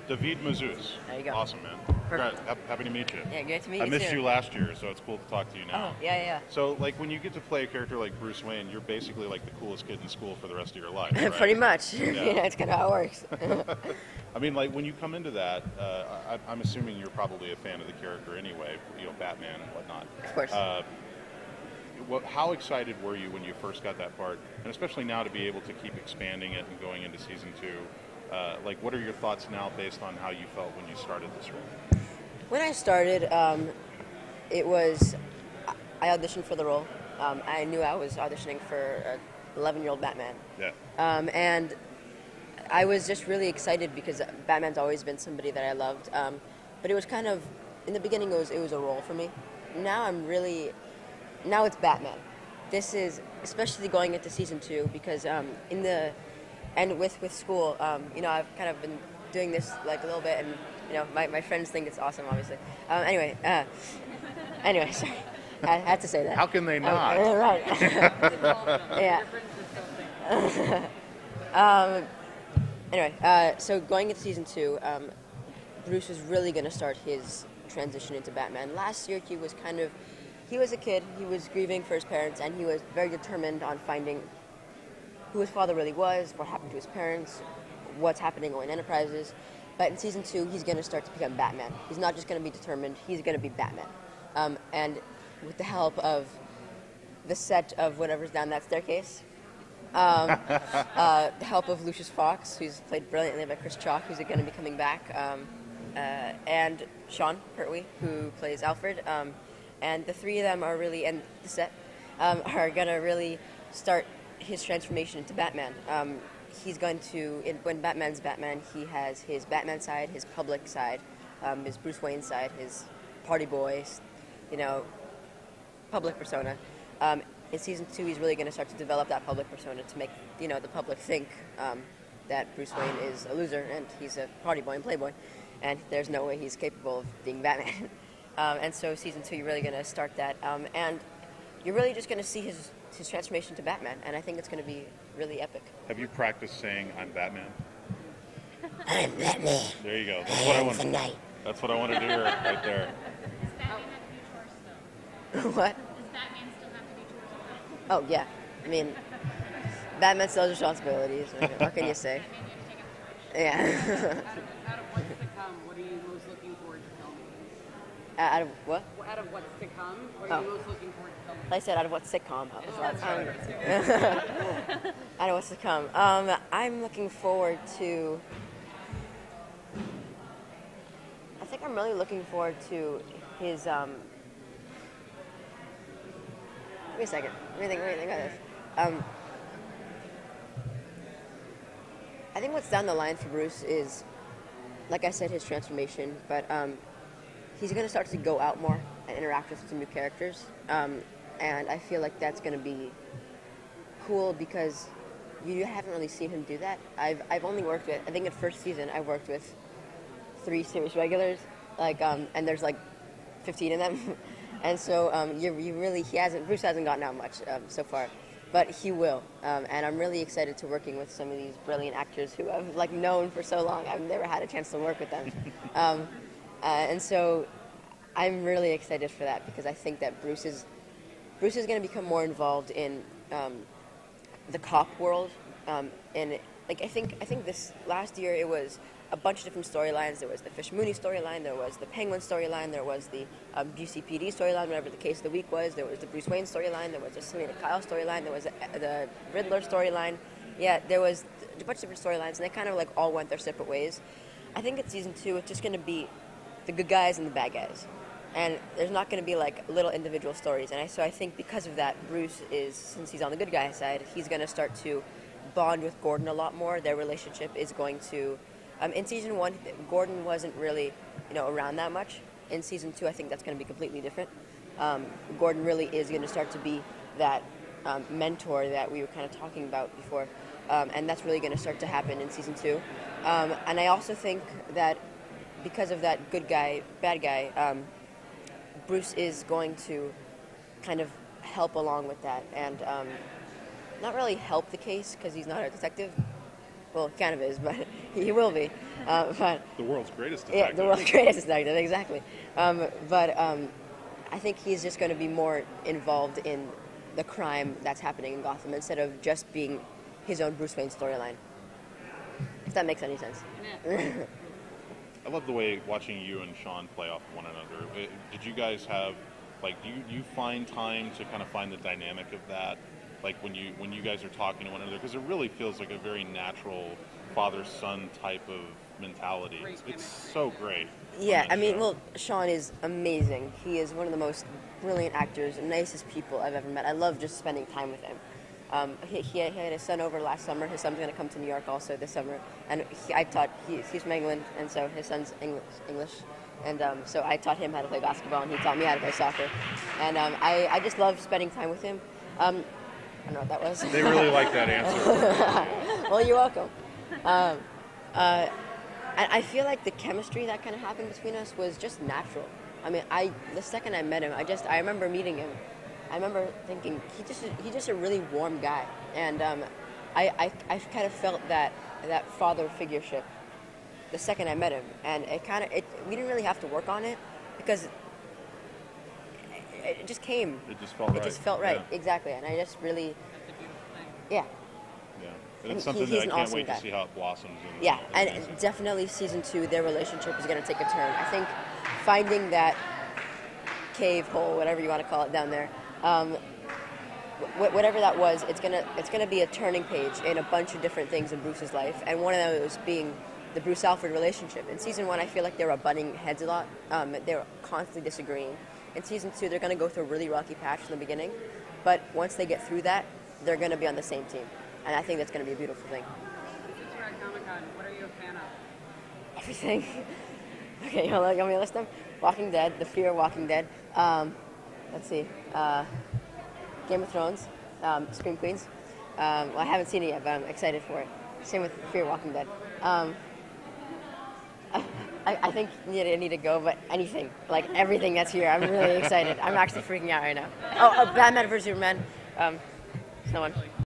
David Mazouz. There you go. Awesome, man. Perfect. Happy to meet you. Yeah, great to meet you. I missed too. you last year, so it's cool to talk to you now. Oh, yeah. So, like, when you get to play a character like Bruce Wayne, you're basically like the coolest kid in school for the rest of your life, right? Pretty much. Yeah. It's kind of how it works. I mean, like, when you come into that, I'm assuming you're probably a fan of the character anyway, Batman and whatnot. Of course. How excited were you when you first got that part, and especially now to be able to keep expanding it and going into season 2? What are your thoughts now based on how you felt when you started this role? When I started, it was, I auditioned for the role. I knew I was auditioning for an 11-year-old Batman. Yeah. And I was just really excited because Batman's always been somebody that I loved. But it was kind of, in the beginning, it was a role for me. Now now it's Batman. This is, especially going into season 2, because with school, I've kind of been doing this like a little bit, and my friends think it's awesome, obviously. Anyway, sorry, I had to say that. How can they not? Right. Yeah. So going into season 2, Bruce was really going to start his transition into Batman. Last year, he was a kid, he was grieving for his parents, and he was very determined on finding who his father really was, what happened to his parents, what's happening on Enterprises. But in season 2, he's going to start to become Batman. He's not just going to be determined, he's going to be Batman. And with the help of the set of whatever's down that staircase, the help of Lucius Fox, who's played brilliantly by Chris Chalk, who's going to be coming back, and Sean Pertwee, who plays Alfred. And the three of them are really, and the set, are going to really start his transformation into Batman. He's going to, when Batman's Batman, he has his Batman side, his public side, his Bruce Wayne side, his party boy, public persona. In season 2, he's really going to start to develop that public persona to make, the public think that Bruce Wayne is a loser and he's a party boy and playboy, and there's no way he's capable of being Batman. And so season 2, you're really going to start that, and you're really just going to see his transformation to Batman, and I think it's going to be really epic. Have you practiced saying "I'm Batman"? I'm Batman. There you go. That's what I want. Tonight. That's what I wanted to hear right there. Does Batman have to do chores still? What? Does Batman still have to do chores? Oh, yeah. I mean, Batman still has responsibilities. What can you say? Batman, you have to take up the trash. Yeah. Out of what's to come, what are you most looking forward to filming? Out of what? Out of what's to come, what are you most looking forward to filming? Like I said, out of what sitcom? That's right. Out of what's to come. I'm looking forward to. I think I'm really looking forward to his. Give me a second. Let me think about this. I think what's down the line for Bruce is, like I said, his transformation, but he's going to start to go out more and interact with some new characters. And I feel like that's going to be cool because you haven't really seen him do that. I've only worked with, I think in first season, I worked with 3 series regulars, and there's 15 of them. And so Bruce hasn't gotten out much so far, but he will. And I'm really excited to working with some of these brilliant actors who I've known for so long. I've never had a chance to work with them. And so I'm really excited for that because I think that Bruce is going to become more involved in the cop world. And I think this last year it was a bunch of different storylines. There was the Fish Mooney storyline, there was the Penguin storyline, there was the GCPD storyline, whatever the case of the week was. There was the Bruce Wayne storyline, there was the Selena Kyle storyline, there was the Riddler storyline. Yeah, there was a bunch of different storylines, and they kind of all went their separate ways. I think in season 2 it's just going to be the good guys and the bad guys. And there's not going to be little individual stories. And so I think because of that, Bruce is, since he's on the good guy side, he's going to start to bond with Gordon a lot more. Their relationship is going to, in season 1, Gordon wasn't really, around that much. In season 2, I think that's going to be completely different. Gordon really is going to start to be that mentor that we were kind of talking about before. And that's really going to start to happen in season 2. And I also think that because of that good guy, bad guy, Bruce is going to kind of help along with that and not really help the case because he's not a detective. Well, he kind of is, but he will be. But The world's greatest yeah, detective. the world's greatest detective, exactly. But I think he's just going to be more involved in the crime that's happening in Gotham instead of just being his own Bruce Wayne storyline. If that makes any sense. I love the way watching you and Sean play off one another. Did you guys have, like, do you find time to kind of find the dynamic of that, like when you guys are talking to one another? Because it really feels like a very natural father-son type of mentality. Great It's so great. on Yeah, that I mean, show. well, Sean is amazing. He is one of the most brilliant actors, nicest people I've ever met. I love just spending time with him. He had his son over last summer. His son's going to come to New York also this summer. And he's from England, and so his son's English. And so I taught him how to play basketball, and he taught me how to play soccer. And I just love spending time with him. I don't know what that was. They really like that answer. Well, you're welcome. I feel like the chemistry that kind of happened between us was just natural. I mean, the second I met him, I remember meeting him. I remember thinking he's just a really warm guy, and I kind of felt that father figureship the second I met him, and we didn't really have to work on it because it just came. It just felt right. It just felt right, Yeah. exactly, and I just really, That's a beautiful thing. yeah. Yeah. And It's something he's that I an can't awesome wait guy. to see how it blossoms. Yeah, and season. definitely season 2, their relationship is going to take a turn. I think finding that cave hole, whatever you want to call it down there, whatever that was, it's gonna be a turning page in a bunch of different things in Bruce's life, and one of those being the Bruce Alfred relationship. In season 1, I feel like they were butting heads a lot. They were constantly disagreeing. In season 2, they're going to go through a really rocky patch in the beginning, but once they get through that, they're going to be on the same team, and I think that's going to be a beautiful thing. Since we're at Comic-Con, what are you a fan of? Everything. Okay, you want me to list them? Walking Dead, The Fear of Walking Dead. Let's see. Game of Thrones, Scream Queens. Well, I haven't seen it yet, but I'm excited for it. Same with Fear of Walking Dead. I think I need to go, but anything, like everything that's here, I'm really excited. I'm actually freaking out right now. Oh, Batman vs Superman. Someone.